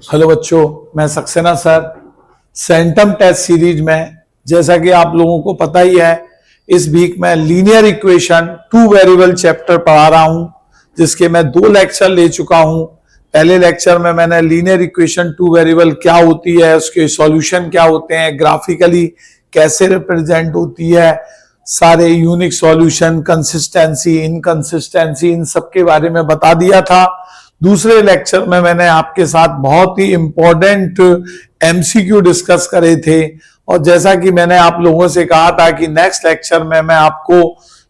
Hello बच्चों, मैं Saxena sir. Centum test series में जैसा कि आप लोगों को पता ही है, इस वीक में लीनियर इक्वेशन 2 वेरिएबल चैप्टर पढ़ा रहा हूं, जिसके मैं 2 लेक्चर ले चुका हूं। पहले लेक्चर में मैंने लीनियर इक्वेशन 2 वेरिएबल क्या होती है, उसके सॉल्यूशन क्या होते हैं, ग्राफिकली कैसे रिप्रेजेंट होती है, सारे यूनिक सॉल्यूशन, कंसिस्टेंसी, इनकंसिस्टेंसी, इन सब के बारे में बता दिया था। दूसरे लेक्चर में मैंने आपके साथ बहुत ही इंपॉर्टेंट एमसीक्यू डिस्कस करे थे, और जैसा कि मैंने आप लोगों से कहा था कि नेक्स्ट लेक्चर में मैं आपको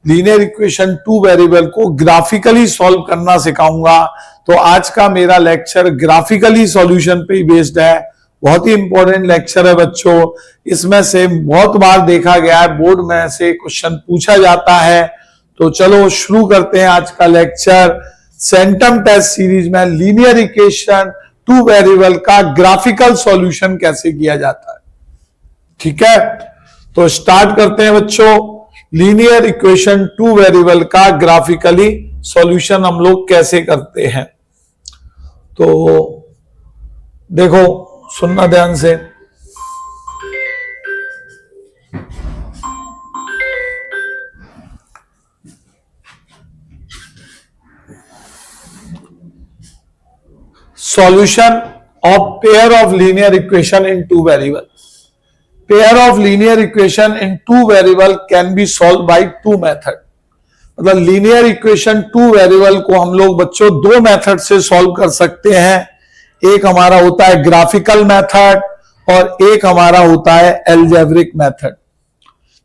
लीनियर इक्वेशन 2 वेरिएबल को ग्राफिकली सॉल्व करना सिखाऊंगा। तो आज का मेरा लेक्चर ग्राफिकली सॉल्यूशन पे ही बेस्ड है। बहुत ही इंपॉर्टेंट लेक्चर है बच्चों। इसमें से बहुत बार देखा गया है, बोर्ड में से क्वेश्चन पूछा जाता है। तो चलो शुरू करते हैं आज का लेक्चर। सेंटम टेस्ट सीरीज में लीनियर इक्वेशन 2 वेरिएबल का ग्राफिकल सॉल्यूशन कैसे किया जाता है, ठीक है। तो स्टार्ट करते हैं बच्चों। लीनियर इक्वेशन 2 वेरिएबल का ग्राफिकली सॉल्यूशन हम लोग कैसे करते हैं, तो देखो, सुनना ध्यान से। Solution of pair of linear equation in 2 variable. Pair of linear equation in 2 variable can be solved by 2 method. मतलब लीनियर इक्वेशन 2 वेरिएबल को हम लोग बच्चों 2 मेथड से सॉल्व कर सकते हैं। एक हमारा होता है ग्राफिकल मेथड और एक हमारा होता है एल्जेब्रिक मेथड।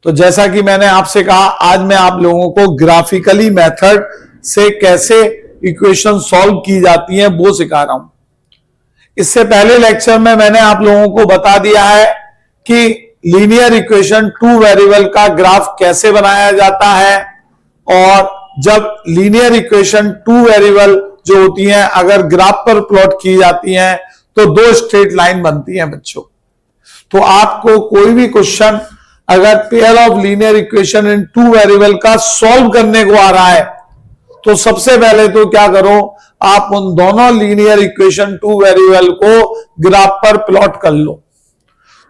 तो जैसा कि मैंने आपसे कहा, आज मैं आप लोगों को ग्राफिकली मेथड से कैसे इक्वेशन सॉल्व की जाती है वो सिखा रहा हूं। इससे पहले लेक्चर में मैंने आप लोगों को बता दिया है कि लीनियर इक्वेशन 2 वेरिएबल का ग्राफ कैसे बनाया जाता है, और जब लीनियर इक्वेशन 2 वेरिएबल जो होती हैं अगर ग्राफ पर प्लॉट की जाती हैं तो 2 स्ट्रेट लाइन बनती हैं बच्चों। तो आपको कोई भी क्वेश्चन अगर pair of linear equation in 2 variable का सॉल्व करने को आ रहा है, तो सबसे पहले तो क्या करो, आप उन दोनों लीनियर इक्वेशन 2 वेरिएबल को ग्राफ पर प्लॉट कर लो।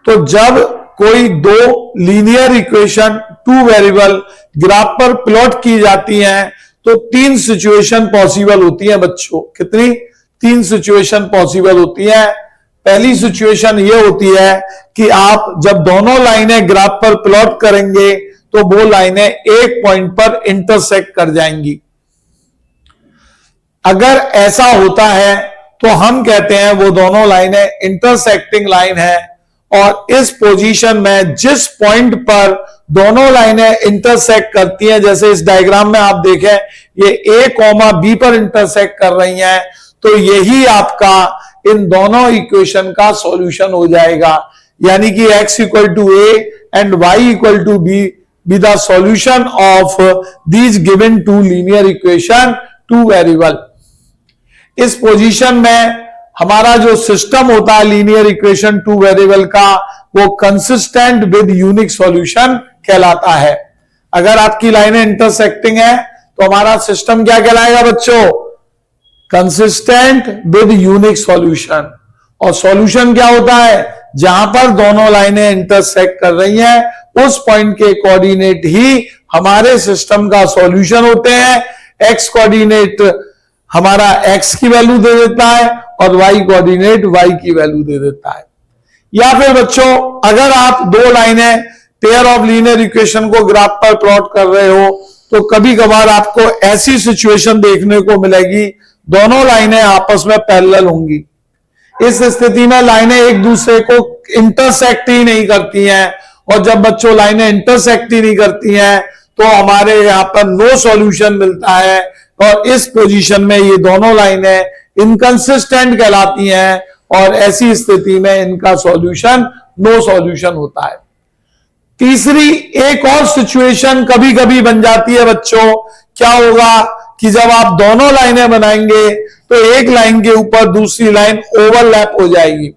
तो जब कोई 2 लीनियर इक्वेशन 2 वेरिएबल ग्राफ पर प्लॉट की जाती हैं तो 3 सिचुएशन पॉसिबल होती है बच्चों। कितनी? 3 सिचुएशन पॉसिबल होती है। पहली सिचुएशन ये होती है कि आप जब दोनों लाइनें ग्राफ पर प्लॉट करेंगे तो वो लाइनें एक पॉइंट पर इंटरसेक्ट कर जाएंगी। अगर ऐसा होता है तो हम कहते हैं वो दोनों लाइनें इंटरसेक्टिंग लाइन है, और इस पोजीशन में जिस पॉइंट पर दोनों लाइनें इंटरसेक्ट करती हैं, जैसे इस डायग्राम में आप देखें ये A, B पर इंटरसेक्ट कर रही हैं, तो यही आपका इन दोनों इक्वेशन का सॉल्यूशन हो जाएगा। यानी कि x = a and y = b be the solution of these given 2 linear equation 2 variable. इस पोजीशन में हमारा जो सिस्टम होता है लीनियर इक्वेशन 2 वेरिएबल का, वो कंसिस्टेंट विद यूनिक सॉल्यूशन कहलाता है। अगर आपकी लाइनें इंटरसेक्टिंग है तो हमारा सिस्टम क्या कहलाएगा बच्चों? Consistent with unique solution. और सॉल्यूशन क्या होता है? जहां पर दोनों लाइनें इंटरसेक्ट कर रही हैं उस पॉइंट के कोऑर्डिनेट ही हमारे सिस्टम का सॉल्यूशन होते हैं। एक्स कोऑर्डिनेट हमारा x की वैल्यू दे देता है और y कोऑर्डिनेट y की वैल्यू दे देता है। या फिर बच्चों, अगर आप 2 लाइनें पेयर ऑफ लीनियर इक्वेशन को ग्राफ पर प्लॉट कर रहे हो तो कभी कभार आपको ऐसी सिचुएशन देखने को मिलेगी, दोनों लाइनें आपस में पैरेलल होंगी। इस स्थिति में लाइनें एक दूसरे को इंटरसेक्ट ही नहीं करती हैं, और जब बच्चों लाइनें इंटरसेक्ट ही नहीं करती हैं तो हमारे यहां पर नो सॉल्यूशन मिलता है, और इस पोजीशन में ये दोनों लाइनें इनकंसिस्टेंट कहलाती हैं, और ऐसी स्थिति में इनका सॉल्यूशन नो सॉल्यूशन होता है। तीसरी एक और सिचुएशन कभी कभी बन जाती है बच्चों। क्या होगा कि जब आप दोनों लाइनें बनाएंगे तो एक लाइन के ऊपर दूसरी लाइन ओवरलैप हो जाएगी,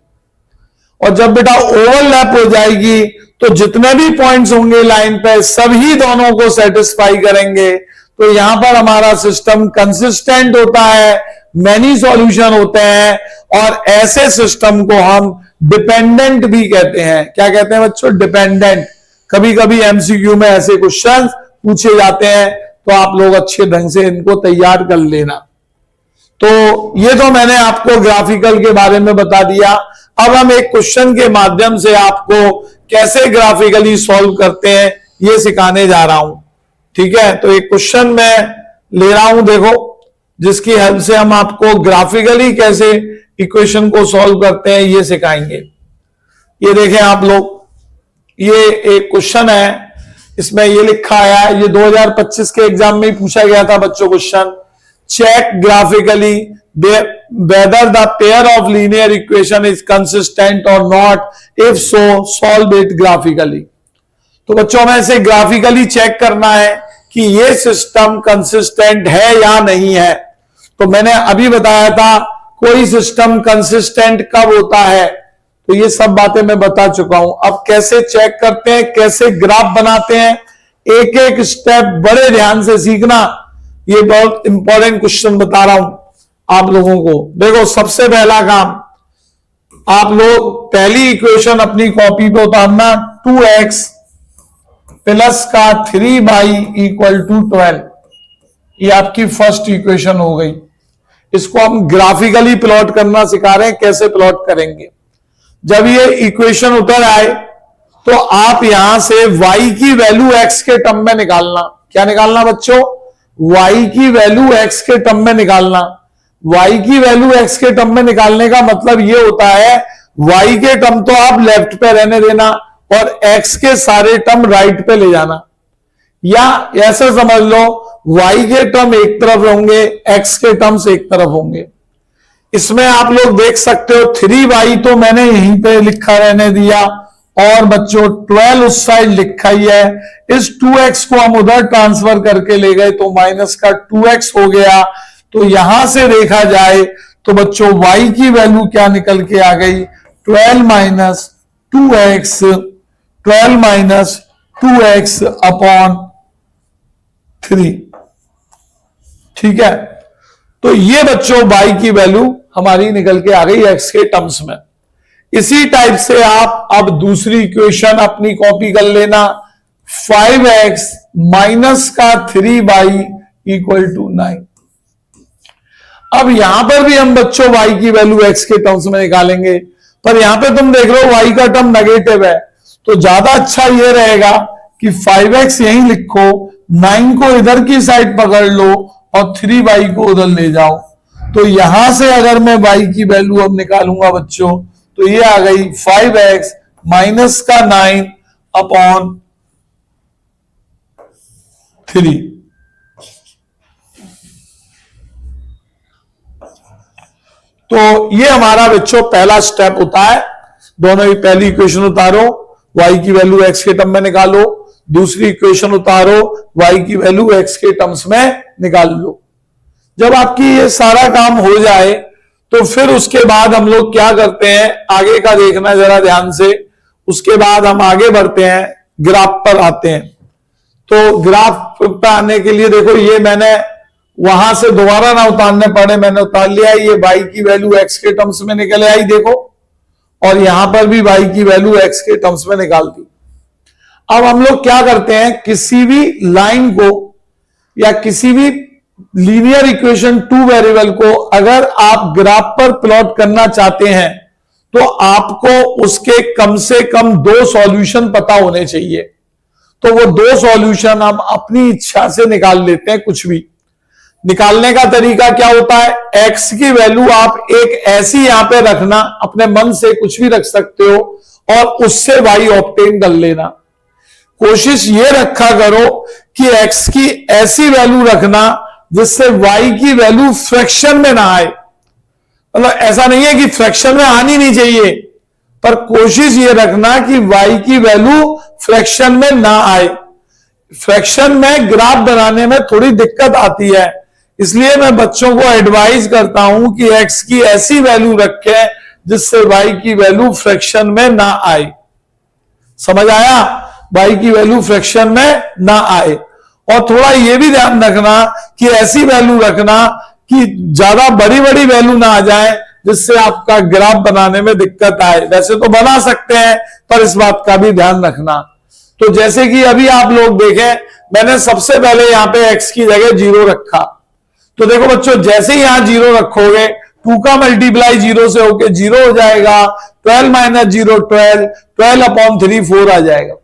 और जब बेटा ओवरलैप हो जाएगी तो जितने भी पॉइंट्स होंगे लाइन पे सभी दोनों को सेटिस्फाई करेंगे। तो यहां पर हमारा सिस्टम कंसिस्टेंट होता है मैनी सॉल्यूशन होते हैं और ऐसे सिस्टम को हम डिपेंडेंट भी कहते हैं। क्या कहते हैं बच्चों? डिपेंडेंट। कभी कभी एमसीक्यू में ऐसे क्वेश्चन पूछे जाते हैं, तो आप लोग अच्छे ढंग से इनको तैयार कर लेना। तो ये तो मैंने आपको ग्राफिकल के बारे में बता दिया। अब हम एक क्वेश्चन के माध्यम से आपको कैसे ग्राफिकली सॉल्व करते हैं ये सिखाने जा रहा हूं। ठीक है, तो एक क्वेश्चन मैं ले रहा हूं, देखो, जिसकी हेल्प से हम आपको ग्राफिकली कैसे इक्वेशन को सॉल्व करते हैं ये सिखाएंगे। ये देखें आप लोग, ये एक क्वेश्चन है, इसमें ये लिखा आया है, ये 2025 के एग्जाम में ही पूछा गया था बच्चों question. Check graphically whether the pair of linear equation is consistent or not, if so solve it graphically। तो बच्चों में से ग्राफिकली चेक करना है कि ये सिस्टम कंसिस्टेंट है या नहीं है। तो मैंने अभी बताया था कोई सिस्टम कंसिस्टेंट कब होता है, तो ये सब बातें मैं बता चुका हूं। अब कैसे चेक करते हैं, कैसे ग्राफ बनाते हैं, एक एक स्टेप बड़े ध्यान से सीखना। ये बहुत इंपॉर्टेंट क्वेश्चन बता रहा हूं आप लोगों को। देखो, सबसे पहला काम, आप लोग पहली इक्वेशन अपनी कॉपी पे उतारना, 2x प्लस का 3y = 12। ये आपकी फर्स्ट इक्वेशन हो गई। इसको हम ग्राफिकली प्लॉट करना सिखा रहे हैं, कैसे प्लॉट करेंगे। जब ये इक्वेशन उतर आए तो आप यहां से y की वैल्यू x के टर्म में निकालना। क्या निकालना बच्चों? y की वैल्यू x के टर्म में निकालना। y की वैल्यू x के टर्म में निकालने का मतलब ये होता है y के टर्म तो आप लेफ्ट पे रहने देना और x के सारे टर्म राइट पे ले जाना, या ऐसा समझ लो y के टर्म एक तरफ होंगे, x के टर्म्स एक तरफ होंगे। इसमें आप लोग देख सकते हो 3y तो मैंने यहीं पे लिखा रहने दिया और बच्चों 12 उस साइड लिखा ही है। इस 2x को हम उधर ट्रांसफर करके ले गए तो माइनस का 2x हो गया। तो यहां से देखा जाए तो बच्चों y की वैल्यू क्या निकल के आ गई? 12 - 2x, 12 - 2x अपॉन 3। ठीक है, तो ये बच्चों y की वैल्यू हमारी निकल के आ गई x के टर्म्स में। इसी टाइप से आप अब दूसरी इक्वेशन अपनी कॉपी कर लेना, 5x माइनस का 3y = 9। अब यहां पर भी हम बच्चों y की वैल्यू x के टर्म्स में निकालेंगे, पर यहां पे तुम देख रहे हो y का टर्म नेगेटिव है, तो ज्यादा अच्छा यह रहेगा कि 5x यहीं लिखो, 9 को इधर की साइड पकड़ लो और 3y को उधर ले जाओ। तो यहां से अगर मैं y की वैल्यू अब निकालूंगा बच्चों, तो ये आ गई 5x माइनस का 9 अपॉन 3। तो ये हमारा बच्चों पहला स्टेप होता है। दोनों ही पहली इक्वेशन उतारो, y की वैल्यू x के टर्म में निकालो, दूसरी इक्वेशन उतारो, y की वैल्यू x के टर्म्स में निकाल लो। जब आपकी ये सारा काम हो जाए तो फिर उसके बाद हम लोग क्या करते हैं, आगे का देखना जरा ध्यान से। उसके बाद हम आगे बढ़ते हैं, ग्राफ पर आते हैं। तो ग्राफ पर आने के लिए देखो, ये मैंने वहां से दोबारा ना उतारने पड़े, मैंने उतार लिया। ये y की वैल्यू x के टर्म्स में निकल आई देखो, और यहां पर भी y की वैल्यू x के टर्म्स में निकाल दी। अब हम लोग क्या करते हैं, किसी भी लाइन को या किसी भी लीनियर इक्वेशन 2 वेरिएबल को अगर आप ग्राफ पर प्लॉट करना चाहते हैं तो आपको उसके कम से कम 2 सॉल्यूशन पता होने चाहिए। तो वो 2 सॉल्यूशन हम अपनी इच्छा से निकाल लेते हैं। कुछ भी निकालने का तरीका क्या होता है, x की वैल्यू आप एक ऐसी यहां पे रखना, अपने मन से कुछ भी रख सकते हो और उससे y ऑब्टेन कर लेना। कोशिश ये रखा करो कि x की ऐसी वैल्यू रखना जिससे y की वैल्यू फ्रैक्शन में ना आए। मतलब ऐसा नहीं है कि फ्रैक्शन में आनी नहीं चाहिए, पर कोशिश ये रखना कि y की वैल्यू फ्रैक्शन में ना आए। फ्रैक्शन में ग्राफ बनाने में थोड़ी दिक्कत आती है, इसलिए मैं बच्चों को एडवाइज करता हूं कि x की ऐसी वैल्यू रखें जिससे y की वैल्यू फ्रैक्शन में ना आए। समझ आया? y की वैल्यू फ्रैक्शन में ना आए। और थोड़ा यह भी ध्यान रखना कि ऐसी वैल्यू रखना कि ज्यादा बड़ी बड़ी वैल्यू ना आ जाए जिससे आपका ग्राफ बनाने में दिक्कत आए। वैसे तो बना सकते हैं पर इस बात का भी ध्यान रखना। तो जैसे कि अभी आप लोग देखें, मैंने सबसे पहले यहां पे x की जगह 0 रखा। तो देखो बच्चों, जैसे ही यहां 0 रखोगे 2 का मल्टीप्लाई 0 से होके 0 हो जाएगा। 12 माइनस 0 12, 12/3 4 आ जाएगा।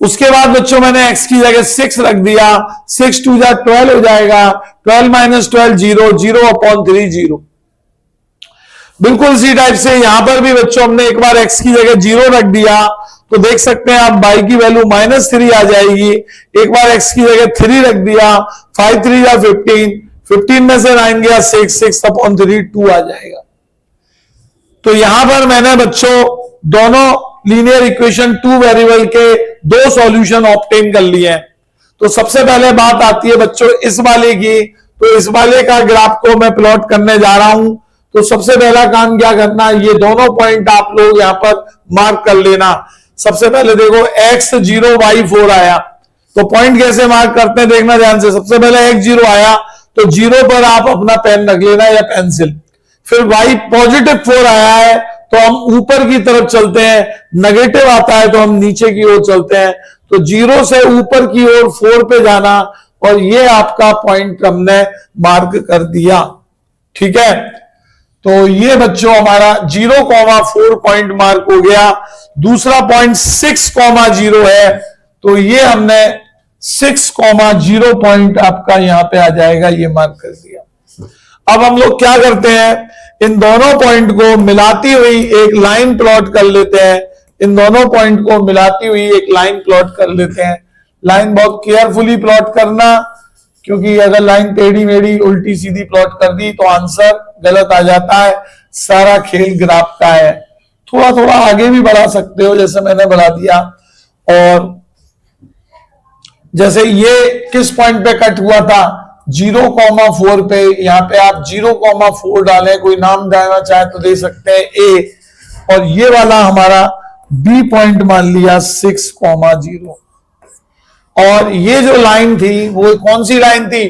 उसके बाद बच्चों मैंने x की जगह 6 रख दिया, 6 2 जा 12 हो जाएगा। 12 माइनस 12 0, 0/3 0। बिल्कुल इसी टाइप से यहां पर भी बच्चों हमने एक बार x की जगह 0 रख दिया, तो देख सकते हैं आप y की वैल्यू -3 आ जाएगी। एक बार x की जगह 3 रख दिया, 5 3 या 15, 15 में से 9 गया 6, 6/3 2 आ जाएगा। तो यहां पर मैंने बच्चों दोनों लीनियर इक्वेशन 2 वेरिएबल के 2 सॉल्यूशन ऑब्टेन कर लिए हैं। तो सबसे पहले बात आती है बच्चों इस वाले की। तो इस वाले का ग्राफ को मैं प्लॉट करने जा रहा हूं। तो सबसे पहला काम क्या करना है, ये दोनों पॉइंट आप लोग यहां पर मार्क कर लेना। सबसे पहले देखो x0 y4 आया, तो पॉइंट कैसे मार्क करते हैं देखना ध्यान से। सबसे पहले x0 आया तो 0 पर आप अपना पेन रख लेना या पेंसिल। फिर y +4 आया है तो हम ऊपर की तरफ चलते हैं, नेगेटिव आता है तो हम नीचे की ओर चलते हैं। तो 0 से ऊपर की ओर 4 पे जाना, और ये आपका पॉइंट हमने मार्क कर दिया। ठीक है, तो ये बच्चों हमारा 0,4 पॉइंट मार्क हो गया। दूसरा पॉइंट 6,0 है, तो ये हमने 6,0 पॉइंट आपका यहां पे आ जाएगा, ये मार्क कर दिया। अब हम लोग क्या करते हैं, इन दोनों पॉइंट को मिलाती हुई एक लाइन प्लॉट कर लेते हैं। इन दोनों पॉइंट को मिलाती हुई एक लाइन प्लॉट कर लेते हैं। लाइन बहुत केयरफुली प्लॉट करना, क्योंकि अगर लाइन टेढ़ी मेढ़ी उल्टी सीधी प्लॉट कर दी तो आंसर गलत आ जाता है। सारा खेल ग्राफ का है। थोड़ा थोड़ा आगे भी बढ़ा सकते हो, जैसे मैंने बढ़ा दिया। और जैसे ये किस पॉइंट पे कट हुआ था, 0,4 पे। यहां पे आप 0,4 डालें, कोई नाम डालना चाहे तो दे सकते हैं ए, और ये वाला हमारा बी पॉइंट मान लिया 6,0। और ये जो लाइन थी वो कौन सी लाइन थी,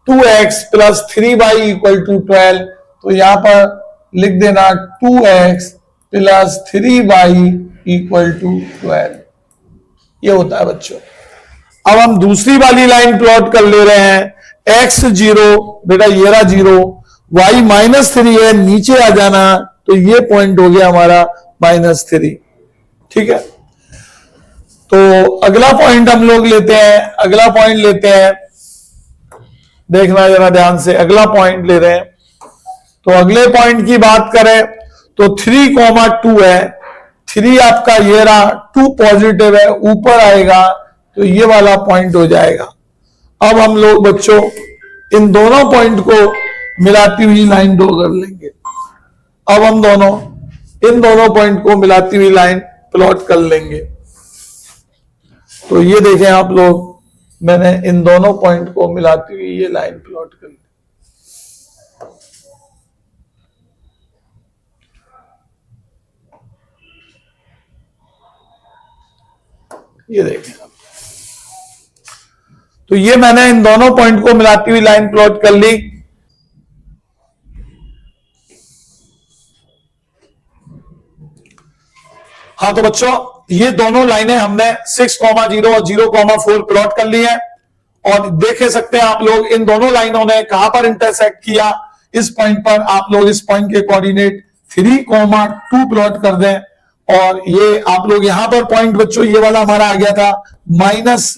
2x + 3y = 12। तो यहां पर लिख देना 2x + 3y = 12। ये होता है बच्चों। अब हम दूसरी वाली लाइन प्लॉट कर ले रहे हैं। x0 बेटा ये रहा 0, y -3 है, नीचे आ जाना, तो ये पॉइंट हो गया हमारा -3। ठीक है, तो अगला पॉइंट हम लोग लेते हैं। अगला पॉइंट लेते हैं, देखना जरा ध्यान से। अगला पॉइंट ले रहे हैं, तो अगले पॉइंट की बात करें तो 3,2 है। 3 आपका ये रहा, 2 पॉजिटिव है, ऊपर आएगा तो ये वाला पॉइंट हो जाएगा। अब हम लोग बच्चों इन दोनों पॉइंट को मिलाती हुई लाइन ड्रॉ कर लेंगे। अब हम इन दोनों पॉइंट को मिलाती हुई लाइन प्लॉट कर लेंगे। तो ये देखें आप लोग, मैंने इन दोनों पॉइंट को मिलाती हुई ये लाइन प्लॉट कर ली। ये देखें आप, तो ये मैंने इन दोनों पॉइंट को मिलाती हुई लाइन प्लॉट कर ली। हाँ, तो बच्चों ये दोनों लाइनें हमने 6,0 और 0,4 प्लॉट कर ली है। और देख सकते हैं आप लोग, इन दोनों लाइनों ने कहां पर इंटरसेक्ट किया, इस पॉइंट पर। आप लोग इस पॉइंट के कोऑर्डिनेट 3,2 प्लॉट कर दें। और ये आप लोग यहां पर पॉइंट बच्चों ये वाला हमारा आ गया था माइनस,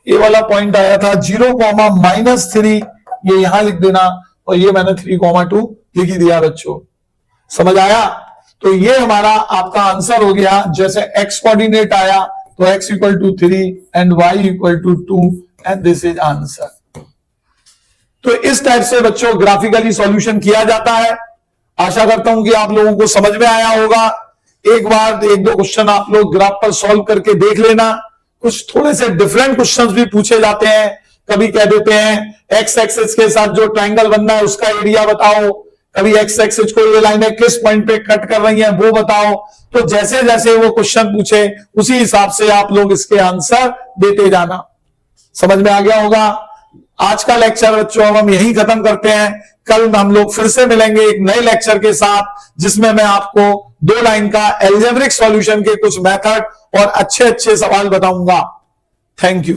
ये वाला पॉइंट आया था 0,-3, ये यहां लिख देना। और ये मैंने 3,2 लिख ही दिया बच्चों, समझ आया। तो ये हमारा आपका आंसर हो गया। जैसे x कोऑर्डिनेट आया तो x = 3 and y = 2 and this is answer. तो इस टाइप से बच्चों ग्राफिकली सॉल्यूशन किया जाता है। आशा करता हूं कि आप लोगों को समझ में आया होगा। एक बार 1-2 क्वेश्चन आप लोग ग्राफ पर सॉल्व करके देख लेना। कुछ थोड़े से डिफरेंट क्वेश्चंस भी पूछे जाते हैं। कभी कह देते हैं एक्स एक्सिस के साथ जो ट्रायंगल बनना है उसका एरिया बताओ, कभी एक्स एक्सिस को ये लाइनें किस पॉइंट पे कट कर रही हैं वो बताओ। तो जैसे जैसे वो क्वेश्चन पूछे उसी हिसाब से आप लोग इसके आंसर देते जाना। समझ में आ गया होगा। आज का लेक्चर बच्चों हम यहीं खत्म करते हैं। कल हम लोग फिर से मिलेंगे एक नए लेक्चर के साथ, जिसमें मैं आपको 2 लाइन का एल्जेब्रिक सॉल्यूशन के कुछ मेथड और अच्छे अच्छे सवाल बताऊंगा। Thank you.